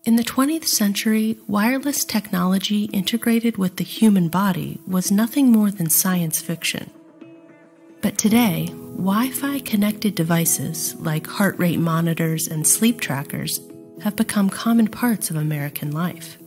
In the 20th century, wireless technology integrated with the human body was nothing more than science fiction. But today, Wi-Fi connected devices like heart rate monitors and sleep trackers have become common parts of American life.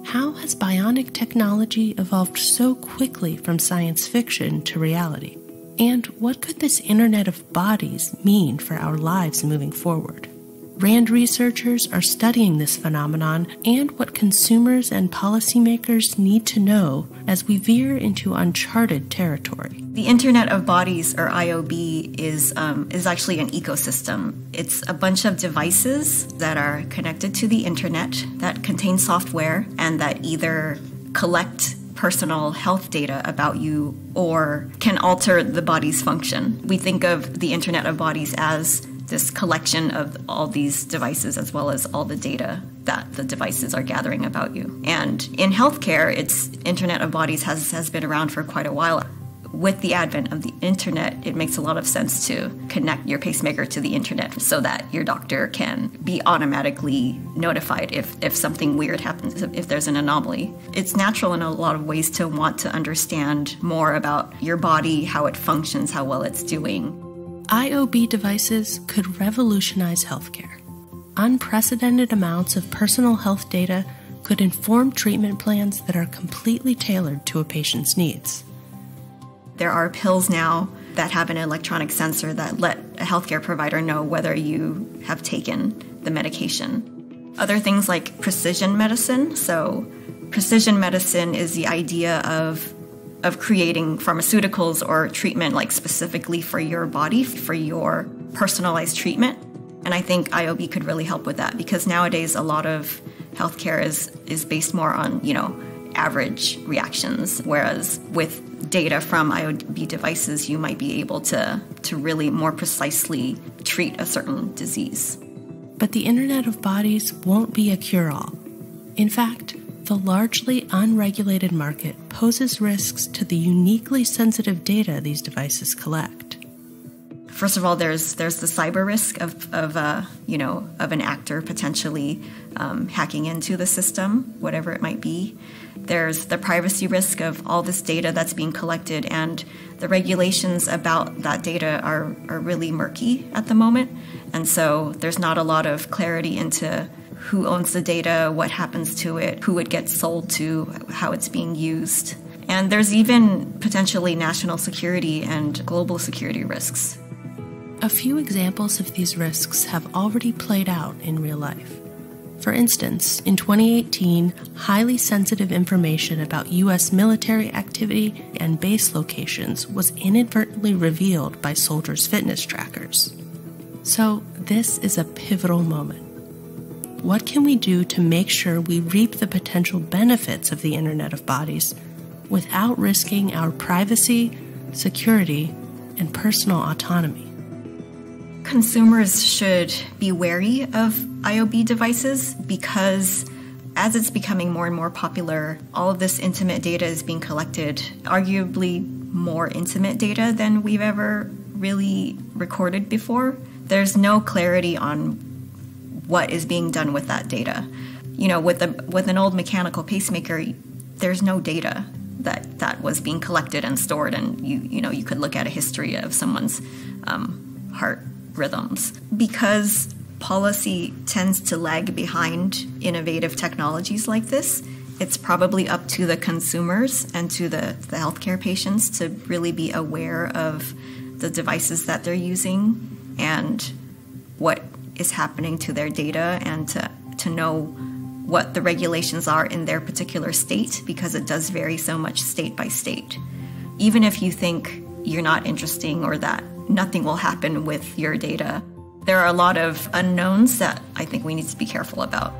How has bionic technology evolved so quickly from science fiction to reality? And what could this Internet of Bodies mean for our lives moving forward? RAND researchers are studying this phenomenon and what consumers and policymakers need to know as we veer into uncharted territory. The Internet of Bodies, or IOB, is actually an ecosystem. It's a bunch of devices that are connected to the Internet that contain software and that either collect personal health data about you or can alter the body's function. We think of the Internet of Bodies as this collection of all these devices as well as all the data that the devices are gathering about you. And in healthcare, Internet of Bodies has been around for quite a while. With the advent of the internet, it makes a lot of sense to connect your pacemaker to the internet so that your doctor can be automatically notified if something weird happens, if there's an anomaly. It's natural in a lot of ways to want to understand more about your body, how it functions, how well it's doing. IOB devices could revolutionize healthcare. Unprecedented amounts of personal health data could inform treatment plans that are completely tailored to a patient's needs. There are pills now that have an electronic sensor that let a healthcare provider know whether you have taken the medication. Other things like precision medicine. So precision medicine is the idea of creating pharmaceuticals or treatment like specifically for your body, for your personalized treatment. And I think IOB could really help with that because nowadays a lot of healthcare is based more on, average reactions, whereas with data from IOB devices, you might be able to really more precisely treat a certain disease. But the Internet of Bodies won't be a cure-all. In fact, the largely unregulated market poses risks to the uniquely sensitive data these devices collect. First of all, there's the cyber risk of an actor potentially hacking into the system, whatever it might be. There's the privacy risk of all this data that's being collected, and the regulations about that data are really murky at the moment. And so there's not a lot of clarity into who owns the data, what happens to it, who it gets sold to, how it's being used. And there's even potentially national security and global security risks. A few examples of these risks have already played out in real life. For instance, in 2018, highly sensitive information about U.S. military activity and base locations was inadvertently revealed by soldiers' fitness trackers. So this is a pivotal moment. What can we do to make sure we reap the potential benefits of the Internet of Bodies without risking our privacy, security, and personal autonomy? Consumers should be wary of IOB devices because as it's becoming more and more popular, all of this intimate data is being collected, arguably more intimate data than we've ever really recorded before. There's no clarity on what is being done with that data. With an old mechanical pacemaker, there's no data that was being collected and stored, and you could look at a history of someone's heart rhythms. Because policy tends to lag behind innovative technologies like this, it's probably up to the consumers and to the healthcare patients to really be aware of the devices that they're using and what is happening to their data, and to know what the regulations are in their particular state, because it does vary so much state by state. Even if you think you're not interesting or that nothing will happen with your data, there are a lot of unknowns that I think we need to be careful about.